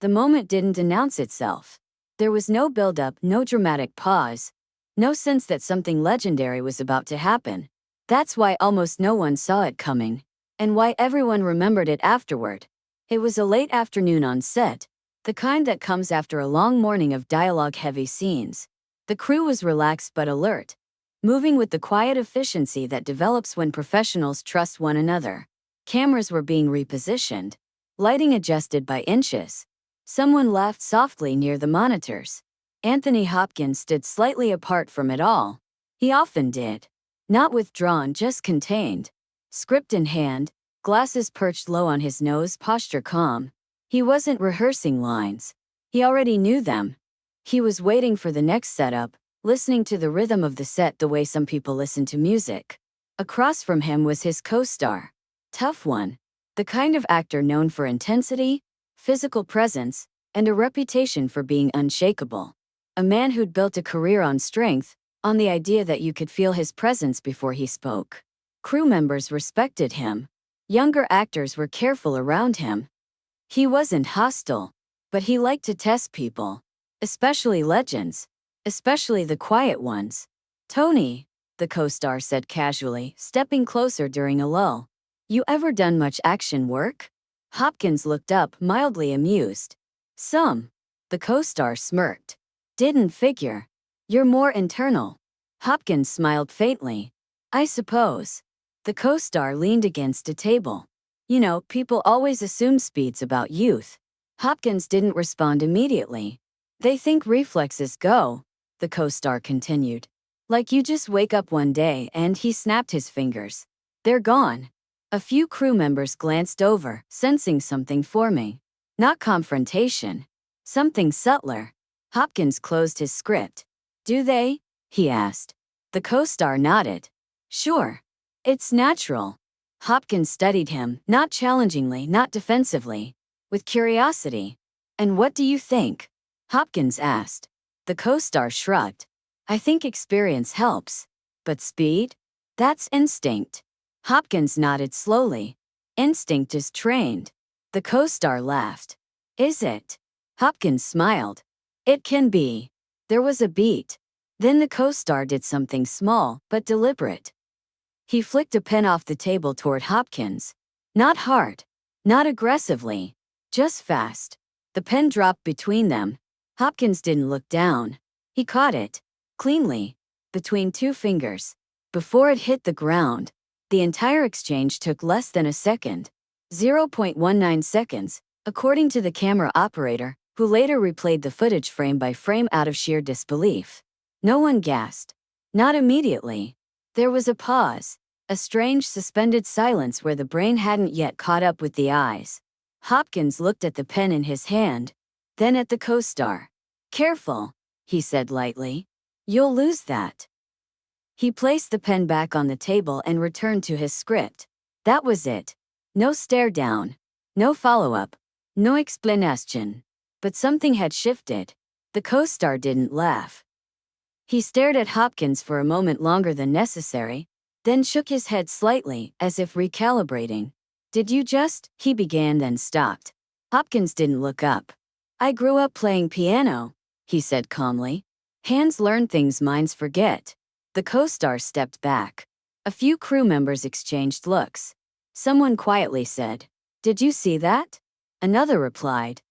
The moment didn't announce itself. There was no build-up, no dramatic pause, no sense that something legendary was about to happen. That's why almost no one saw it coming, and why everyone remembered it afterward. It was a late afternoon on set, the kind that comes after a long morning of dialogue-heavy scenes. The crew was relaxed but alert, moving with the quiet efficiency that develops when professionals trust one another. Cameras were being repositioned, lighting adjusted by inches. Someone laughed softly near the monitors. Anthony Hopkins stood slightly apart from it all. He often did. Not withdrawn, just contained. Script in hand, glasses perched low on his nose, posture calm. He wasn't rehearsing lines. He already knew them. He was waiting for the next setup, listening to the rhythm of the set the way some people listen to music. Across from him was his co-star. Tough one. The kind of actor known for intensity, physical presence, and a reputation for being unshakable. A man who'd built a career on strength, on the idea that you could feel his presence before he spoke. Crew members respected him. Younger actors were careful around him. He wasn't hostile, but he liked to test people, especially legends, especially the quiet ones. "Tony," the co-star said casually, stepping closer during a lull. "You ever done much action work?" Hopkins looked up, mildly amused. "Some." The co-star smirked. "Didn't figure. You're more internal." Hopkins smiled faintly. "I suppose." The co-star leaned against a table. "You know, people always assume speed's about youth." Hopkins didn't respond immediately. "They think reflexes go," the co-star continued. "Like you just wake up one day," and he snapped his fingers. "They're gone." A few crew members glanced over, sensing something forming. Not confrontation. Something subtler. Hopkins closed his script. "Do they?" he asked. The co-star nodded. "Sure. It's natural." Hopkins studied him, not challengingly, not defensively, with curiosity. "And what do you think?" Hopkins asked. The co-star shrugged. "I think experience helps. But speed? That's instinct." Hopkins nodded slowly. "Instinct is trained." The co-star laughed. "Is it?" Hopkins smiled. "It can be." There was a beat. Then the co-star did something small, but deliberate. He flicked a pen off the table toward Hopkins. Not hard. Not aggressively. Just fast. The pen dropped between them. Hopkins didn't look down. He caught it. Cleanly. Between two fingers. Before it hit the ground. The entire exchange took less than a second. 0.19 seconds, according to the camera operator, who later replayed the footage frame by frame out of sheer disbelief. No one gasped. Not immediately. There was a pause, a strange suspended silence where the brain hadn't yet caught up with the eyes. Hopkins looked at the pen in his hand, then at the co-star. "Careful," he said lightly. "You'll lose that." He placed the pen back on the table and returned to his script. That was it. No stare down. No follow-up. No explanation. But something had shifted. The co-star didn't laugh. He stared at Hopkins for a moment longer than necessary, then shook his head slightly, as if recalibrating. "Did you just?" he began, then stopped. Hopkins didn't look up. "I grew up playing piano," he said calmly. "Hands learn things minds forget." The co-star stepped back. A few crew members exchanged looks. Someone quietly said, "Did you see that?" Another replied,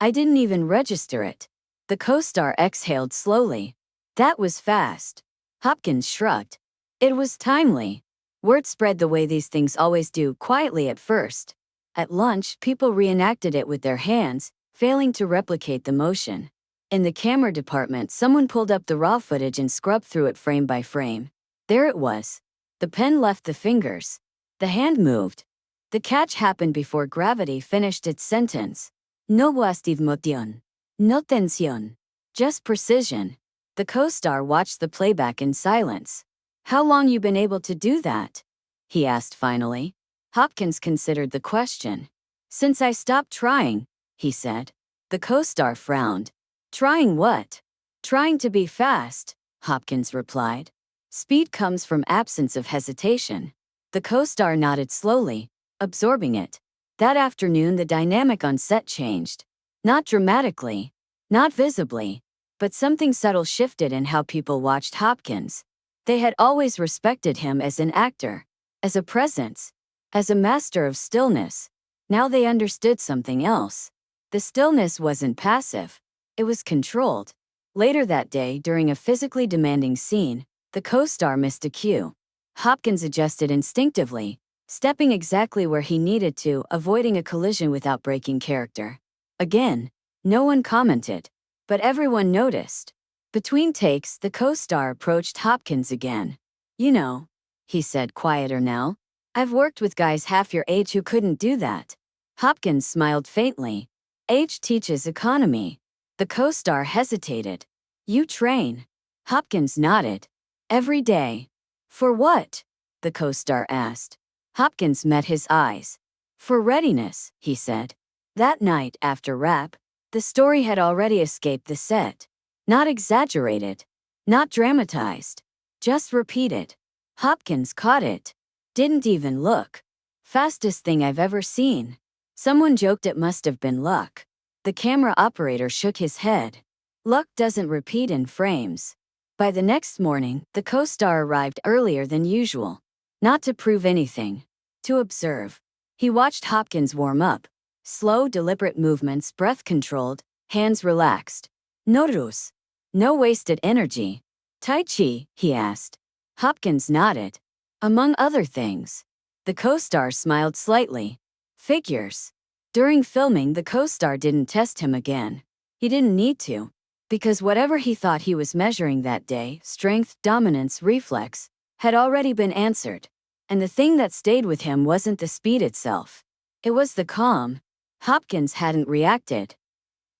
"I didn't even register it." The co-star exhaled slowly. "That was fast." Hopkins shrugged. "It was timely." Word spread the way these things always do, quietly at first. At lunch, people reenacted it with their hands, failing to replicate the motion. In the camera department, someone pulled up the raw footage and scrubbed through it frame by frame. There it was. The pen left the fingers. The hand moved. The catch happened before gravity finished its sentence. No motion. No tensión. Just precision. The co-star watched the playback in silence. "How long you been able to do that?" he asked finally. Hopkins considered the question. "Since I stopped trying," he said. The co-star frowned. "Trying what?" "Trying to be fast," Hopkins replied. "Speed comes from absence of hesitation." The co-star nodded slowly, absorbing it. That afternoon the dynamic on set changed. Not dramatically, not visibly, but something subtle shifted in how people watched Hopkins. They had always respected him as an actor, as a presence, as a master of stillness. Now they understood something else. The stillness wasn't passive, it was controlled. Later that day, during a physically demanding scene, the co-star missed a cue. Hopkins adjusted instinctively, stepping exactly where he needed to, avoiding a collision without breaking character. Again, no one commented, but everyone noticed. Between takes, the co-star approached Hopkins again. "You know," he said, quieter now, "I've worked with guys half your age who couldn't do that." Hopkins smiled faintly. "Age teaches economy." The co-star hesitated. "You train?" Hopkins nodded. "Every day." "For what?" the co-star asked. Hopkins met his eyes. "For readiness," he said. That night, after rap, the story had already escaped the set. Not exaggerated, not dramatized, just repeated. Hopkins caught it. Didn't even look. "Fastest thing I've ever seen." Someone joked it must have been luck. The camera operator shook his head. "Luck doesn't repeat in frames." By the next morning, the co-star arrived earlier than usual. Not to prove anything, to observe. He watched Hopkins warm up. Slow, deliberate movements, breath controlled, hands relaxed. No ruse. No wasted energy. "Tai Chi?" he asked. Hopkins nodded. "Among other things." The co-star smiled slightly. "Figures." During filming, the co-star didn't test him again. He didn't need to. Because whatever he thought he was measuring that day, strength, dominance, reflex, had already been answered. And the thing that stayed with him wasn't the speed itself. It was the calm. Hopkins hadn't reacted.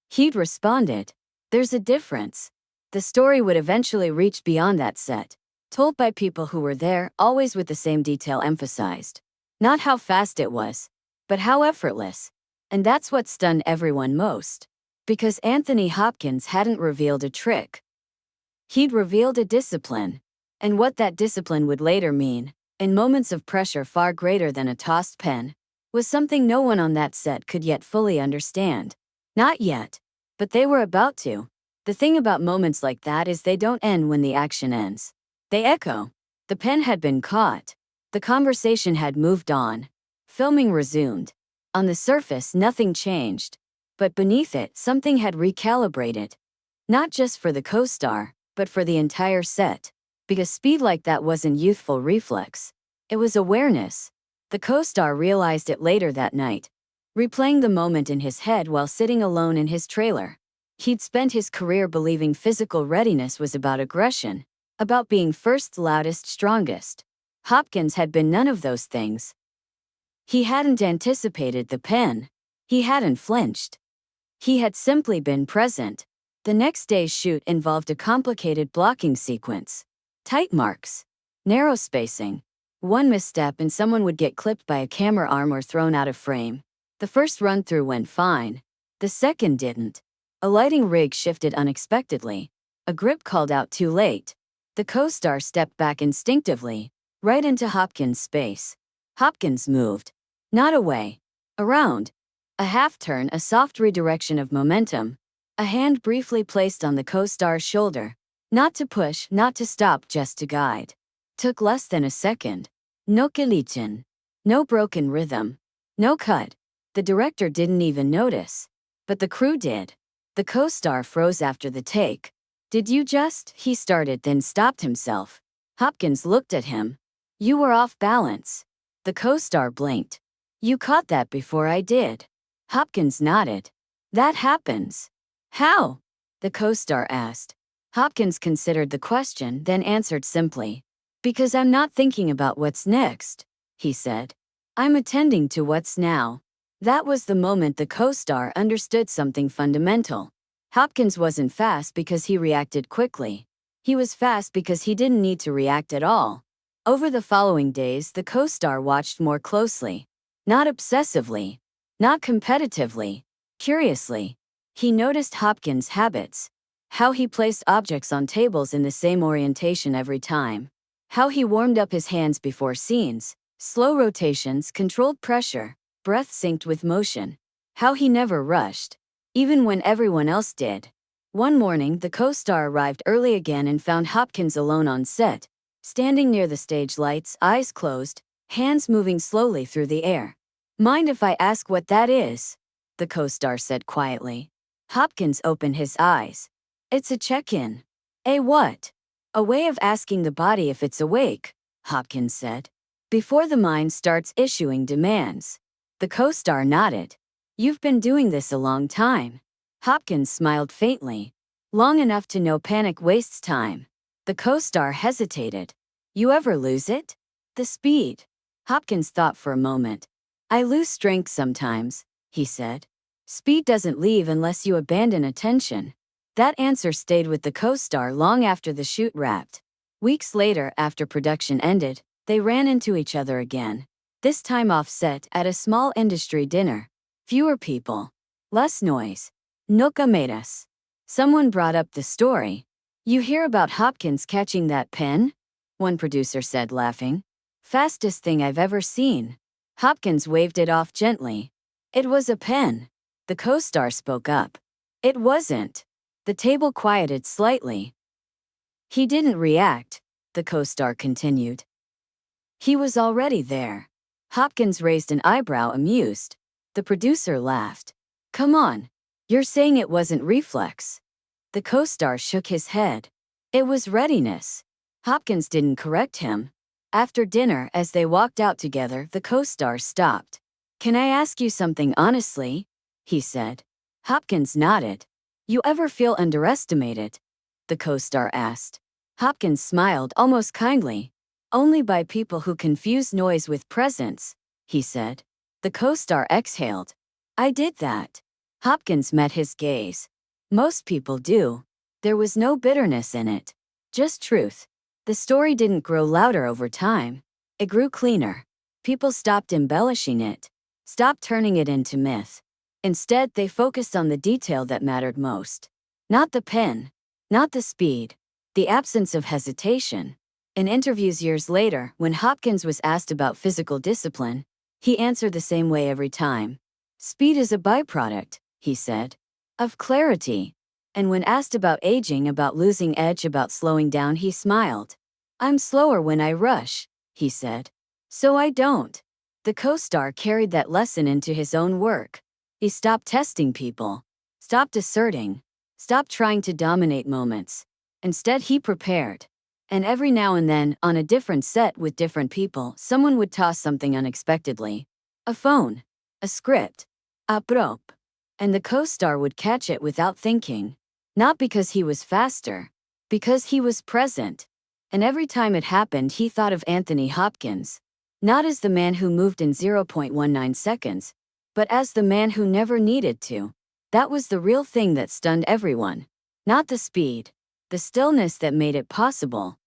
He'd responded. There's a difference. The story would eventually reach beyond that set, told by people who were there, always with the same detail emphasized. Not how fast it was, but how effortless. And that's what stunned everyone most. Because Anthony Hopkins hadn't revealed a trick. He'd revealed a discipline. And what that discipline would later mean, in moments of pressure far greater than a tossed pen, was something no one on that set could yet fully understand. Not yet. But they were about to. The thing about moments like that is they don't end when the action ends. They echo. The pen had been caught. The conversation had moved on. Filming resumed. On the surface, nothing changed. But beneath it, something had recalibrated. Not just for the co-star, but for the entire set. Because speed like that wasn't youthful reflex. It was awareness. The co-star realized it later that night, replaying the moment in his head while sitting alone in his trailer. He'd spent his career believing physical readiness was about aggression, about being first, loudest, strongest. Hopkins had been none of those things. He hadn't anticipated the pen. He hadn't flinched. He had simply been present. The next day's shoot involved a complicated blocking sequence. Tight marks. Narrow spacing. One misstep and someone would get clipped by a camera arm or thrown out of frame. The first run-through went fine. The second didn't. A lighting rig shifted unexpectedly. A grip called out too late. The co-star stepped back instinctively, right into Hopkins' space. Hopkins moved. Not away. Around. A half-turn, a soft redirection of momentum. A hand briefly placed on the co-star's shoulder. Not to push, not to stop, just to guide. Took less than a second. No collision. No broken rhythm. No cut. The director didn't even notice. But the crew did. The co-star froze after the take. "Did you just?" he started, then stopped himself. Hopkins looked at him. "You were off balance." The co-star blinked. "You caught that before I did." Hopkins nodded. "That happens." "How?" the co-star asked. Hopkins considered the question, then answered simply. "Because I'm not thinking about what's next," he said. "I'm attending to what's now." That was the moment the co-star understood something fundamental. Hopkins wasn't fast because he reacted quickly. He was fast because he didn't need to react at all. Over the following days, the co-star watched more closely. Not obsessively. Not competitively. Curiously. He noticed Hopkins' habits. How he placed objects on tables in the same orientation every time. How he warmed up his hands before scenes. Slow rotations, controlled pressure. Breath synced with motion. How he never rushed. even when everyone else did. One morning, the co-star arrived early again and found Hopkins alone on set, standing near the stage lights, eyes closed, hands moving slowly through the air. "Mind if I ask what that is?" the co-star said quietly. Hopkins opened his eyes. "It's a check-in." "A what?" "A way of asking the body if it's awake," Hopkins said. "Before the mind starts issuing demands." The co-star nodded. "You've been doing this a long time." Hopkins smiled faintly. "Long enough to know panic wastes time." The co-star hesitated. "You ever lose it?" "The speed." Hopkins thought for a moment. "I lose strength sometimes," he said. "Speed doesn't leave unless you abandon attention." That answer stayed with the co-star long after the shoot wrapped. Weeks later, after production ended, they ran into each other again. This time off set at a small industry dinner. Fewer people. Less noise. No cámaras. Someone brought up the story. "You hear about Hopkins catching that pen?" one producer said, laughing. "Fastest thing I've ever seen." Hopkins waved it off gently. "It was a pen." The co-star spoke up. "It wasn't." The table quieted slightly. "He didn't react," the co-star continued. "He was already there." Hopkins raised an eyebrow, amused. The producer laughed. "Come on. You're saying it wasn't reflex?" The co-star shook his head. "It was readiness." Hopkins didn't correct him. After dinner, as they walked out together, the co-star stopped. "Can I ask you something honestly?" he said. Hopkins nodded. "You ever feel underestimated?" the co-star asked. Hopkins smiled almost kindly. "Only by people who confuse noise with presence," he said. The co-star exhaled. "I did that." Hopkins met his gaze. "Most people do." There was no bitterness in it. Just truth. The story didn't grow louder over time. It grew cleaner. People stopped embellishing it, stopped turning it into myth. Instead, they focused on the detail that mattered most. Not the pen, not the speed, the absence of hesitation. In interviews years later, when Hopkins was asked about physical discipline, he answered the same way every time. "Speed is a byproduct," he said, "of clarity." And when asked about aging, about losing edge, about slowing down, he smiled. "I'm slower when I rush," he said. "So I don't." The co-star carried that lesson into his own work. He stopped testing people, stopped asserting, stopped trying to dominate moments. Instead, he prepared. And every now and then, on a different set with different people, someone would toss something unexpectedly. A phone, a script, a prop. And the co-star would catch it without thinking. Not because he was faster, because he was present. And every time it happened, he thought of Anthony Hopkins. Not as the man who moved in 0.19 seconds, but as the man who never needed to. That was the real thing that stunned everyone. Not the speed, the stillness that made it possible.